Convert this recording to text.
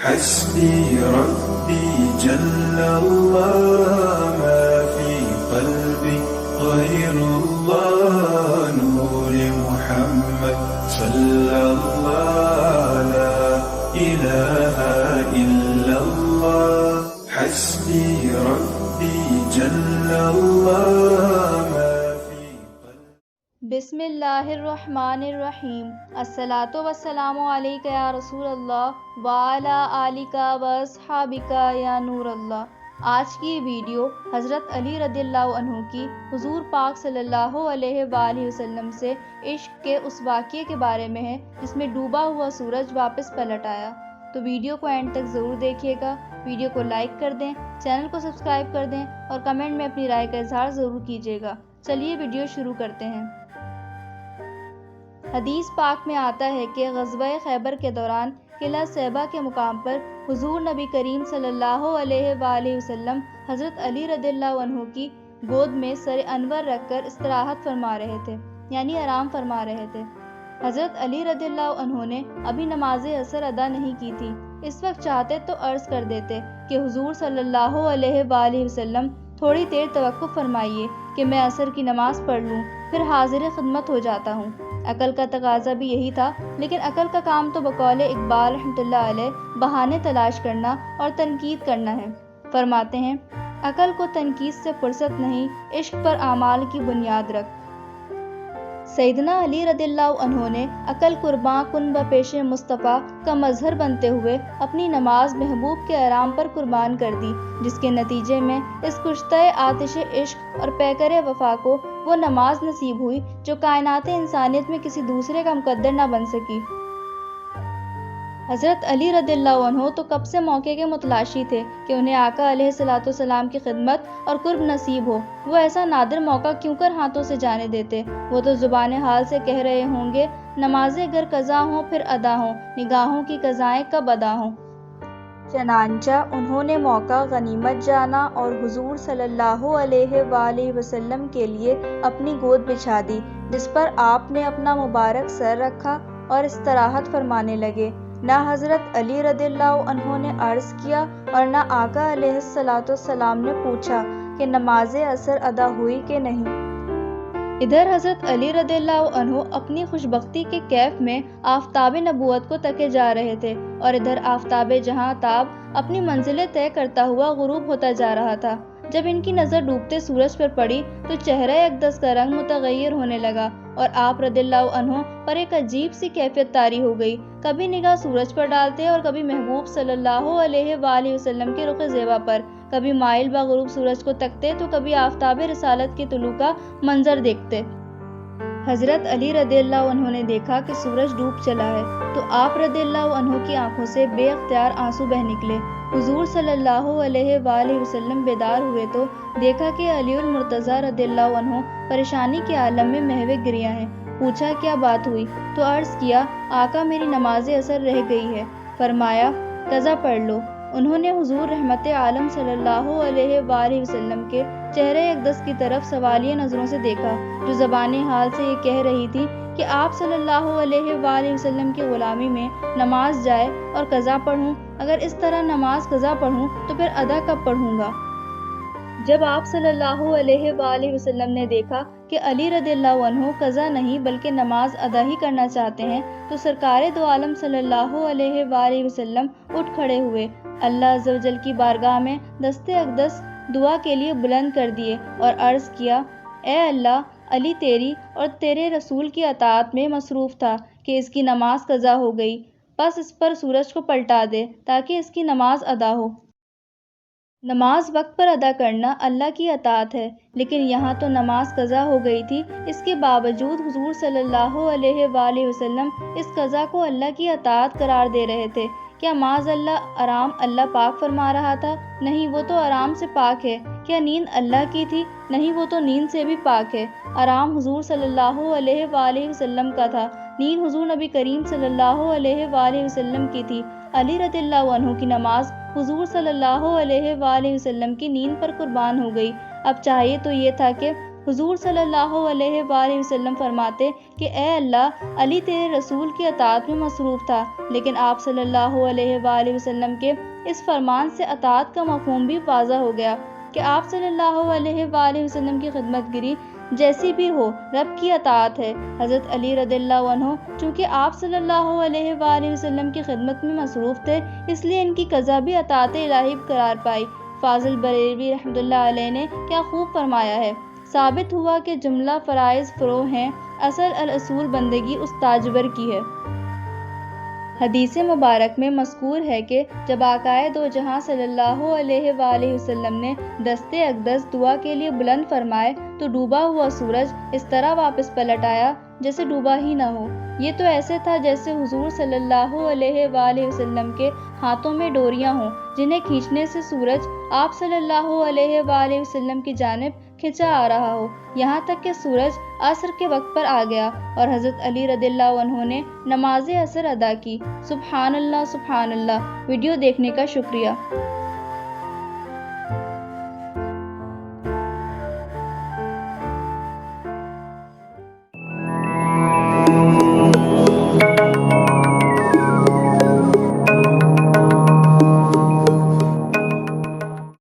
حسبي ربي جل الله ما في قلبي غير الله نور محمد صلى الله لا إله إلا الله حسبي ربي جل الله ما في قلبي بسم اللہ الرحمن الرحیم۔ الصلاۃ والسلام علیک یا رسول اللہ وعلی آلک واصحابک یا نور اللہ۔ آج کی یہ ویڈیو حضرت علی رضی اللہ عنہ کی حضور پاک صلی اللہ علیہ وآلہ وسلم سے عشق کے اس واقعے کے بارے میں ہے جس میں ڈوبا ہوا سورج واپس پلٹ آیا۔ تو ویڈیو کو اینڈ تک ضرور دیکھیے گا۔ ویڈیو کو لائک کر دیں، چینل کو سبسکرائب کر دیں اور کمنٹ میں اپنی رائے کا اظہار ضرور کیجیے گا۔ چلیے ویڈیو شروع کرتے ہیں۔ حدیث پاک میں آتا ہے کہ غزوہ خیبر کے دوران قلعہ صیبہ کے مقام پر حضور نبی کریم صلی اللہ علیہ وآلہ وسلم حضرت علی رضی اللہ عنہ کی گود میں سر انور رکھ کر استراحت فرما رہے تھے، یعنی آرام فرما رہے تھے۔ حضرت علی رضی اللہ عنہ نے ابھی نماز عصر ادا نہیں کی تھی۔ اس وقت چاہتے تو عرض کر دیتے کہ حضور صلی اللہ علیہ وآلہ وسلم تھوڑی دیر توقف فرمائیے کہ میں عصر کی نماز پڑھ لوں، پھر حاضر خدمت ہو جاتا ہوں۔ عقل کا تقاضا بھی یہی تھا، لیکن عقل کا کام تو بقول اقبال رحمۃ اللہ علیہ بہانے تلاش کرنا اور تنقید کرنا ہے۔ فرماتے ہیں عقل کو تنقید سے فرصت نہیں، عشق پر اعمال کی بنیاد رکھ۔ سیدنا علی رضی اللہ عنہ نے عقل قرباں کن بپیش مصطفیٰ کا مظہر بنتے ہوئے اپنی نماز محبوب کے آرام پر قربان کر دی، جس کے نتیجے میں اس کشتہ آتش عشق اور پیکر وفا کو وہ نماز نصیب ہوئی جو کائنات انسانیت میں کسی دوسرے کا مقدر نہ بن سکی۔ حضرت علی رضی اللہ عنہ تو کب سے موقع کے متلاشی تھے کہ انہیں آقا علیہ الصلوۃ والسلام کی خدمت اور قرب نصیب ہو۔ وہ ایسا نادر موقع کیوں کر ہاتھوں سے جانے دیتے؟ وہ تو زبان حال سے کہہ رہے ہوں گے نمازیں گر قضا ہوں پھر ادا ہوں، نگاہوں کی قضائیں کب ادا ہوں۔ چنانچہ انہوں نے موقع غنیمت جانا اور حضور صلی اللہ علیہ وآلہ وسلم کے لیے اپنی گود بچھا دی، جس پر آپ نے اپنا مبارک سر رکھا اور استراحت فرمانے لگے۔ نہ حضرت علی رضی اللہ عنہ نے عرض کیا اور نہ آقا علیہ الصلوۃ والسلام نے پوچھا کہ نماز عصر ادا ہوئی کہ نہیں۔ ادھر حضرت علی رضی اللہ عنہ اپنی خوشبختی کے کیف میں آفتاب نبوت کو تکے جا رہے تھے، اور ادھر آفتاب جہاں تاب اپنی منزلیں طے کرتا ہوا غروب ہوتا جا رہا تھا۔ جب ان کی نظر ڈوبتے سورج پر پڑی تو چہرہ اقدس کا رنگ متغیر ہونے لگا اور آپ رضی اللہ عنہ پر ایک عجیب سی کیفیت طاری ہو گئی۔ کبھی نگاہ سورج پر ڈالتے اور کبھی محبوب صلی اللہ علیہ وآلہ وسلم کے رخ زیبا پر، کبھی مائل بغروب سورج کو تکتے تو کبھی آفتاب رسالت کے طلوع کا منظر دیکھتے۔ حضرت علی رضی اللہ عنہ نے دیکھا کہ سورج ڈوب چلا ہے تو آپ رضی اللہ عنہ کی آنکھوں سے بے اختیار آنسو بہہ نکلے۔ حضور صلی اللہ علیہ وآلہ وسلم بیدار ہوئے تو دیکھا کہ علی المرتضیٰ رضی اللہ عنہ پریشانی کے عالم میں محو گریہ ہیں۔ پوچھا کیا بات ہوئی تو عرض کیا آقا میری نماز عصر رہ گئی ہے۔ فرمایا قضا پڑھ لو۔ انہوں نے حضور رحمت عالم صلی اللہ علیہ وآلہ وسلم کے چہرے اقدس کی طرف سوالیہ نظروں سے دیکھا، جو زبان حال سے یہ کہہ رہی تھی کہ آپ صلی اللہ علیہ وآلہ وسلم کی غلامی میں نماز جائے اور قضا پڑھوں۔ اگر اس طرح نماز قضا پڑھوں تو پھر ادا کب پڑھوں گا؟ جب آپ صلی اللہ علیہ وآلہ وسلم نے دیکھا کہ علی رضی اللہ عنہ قضا نہیں بلکہ نماز ادا ہی کرنا چاہتے ہیں تو سرکار دو عالم صلی اللہ علیہ وآلہ وسلم اٹھ کھڑے ہوئے، اللہ عز و جل کی بارگاہ میں دست اقدس دعا کے لیے بلند کر دیے اور عرض کیا اے اللہ، علی تیری اور تیرے رسول کی اطاعت میں مصروف تھا کہ اس کی نماز قضا ہو گئی، بس اس پر سورج کو پلٹا دے تاکہ اس کی نماز ادا ہو۔ نماز وقت پر ادا کرنا اللہ کی اطاعت ہے، لیکن یہاں تو نماز قضا ہو گئی تھی، اس کے باوجود حضور صلی اللہ علیہ وآلہ وسلم اس قضا کو اللہ کی اطاعت قرار دے رہے تھے۔ کیا معاذ اللہ آرام اللہ پاک فرما رہا تھا؟ نہیں، وہ تو آرام سے پاک ہے۔ کیا نیند اللہ کی تھی؟ نہیں، وہ تو نیند سے بھی پاک ہے۔ آرام حضور صلی اللہ علیہ وآلہ وسلم کا تھا، نیند حضور نبی کریم صلی اللہ علیہ وآلہ وسلم کی تھی۔ علی رضی اللہ عنہ کی نماز حضور صلی اللہ علیہ وآلہ وسلم کی نیند پر قربان ہو گئی۔ اب چاہیے تو یہ تھا کہ حضور صلی اللہ علیہ وآلہ وسلم فرماتے کہ اے اللہ، علی تیرے رسول کی اطاعت میں مصروف تھا، لیکن آپ صلی اللہ علیہ وآلہ وسلم کے اس فرمان سے اطاعت کا مفہوم بھی واضح ہو گیا کہ آپ صلی اللہ علیہ وآلہ وسلم کی خدمت گری جیسی بھی ہو رب کی اطاعت ہے۔ حضرت علی رضی اللہ عنہ چونکہ آپ صلی اللہ علیہ وآلہ وسلم کی خدمت میں مصروف تھے، اس لیے ان کی قضا بھی اطاعت الہی قرار پائی۔ فاضل بریلوی رحمۃ اللہ علیہ نے کیا خوب فرمایا ہے، ثابت ہوا کہ جملہ فرائض فرو ہیں، اصل الاصول بندگی اس تاجور کی ہے۔ حدیث مبارک میں مذکور ہے کہ جب آقائے دو جہاں صلی اللہ علیہ وآلہ وسلم نے دست اقدس دعا کے لیے بلند فرمائے تو ڈوبا ہوا سورج اس طرح واپس پلٹ آیا جیسے ڈوبا ہی نہ ہو۔ یہ تو ایسے تھا جیسے حضور صلی اللہ علیہ وآلہ وسلم کے ہاتھوں میں ڈوریاں ہوں، جنہیں کھینچنے سے سورج آپ صلی اللہ علیہ وآلہ وسلم کی جانب کھنچا آ رہا ہو، یہاں تک کہ سورج عصر کے وقت پر آ گیا اور حضرت علی رضی اللہ عنہ نے نماز عصر ادا کی۔ سبحان اللہ سبحان اللہ۔ ویڈیو دیکھنے کا شکریہ۔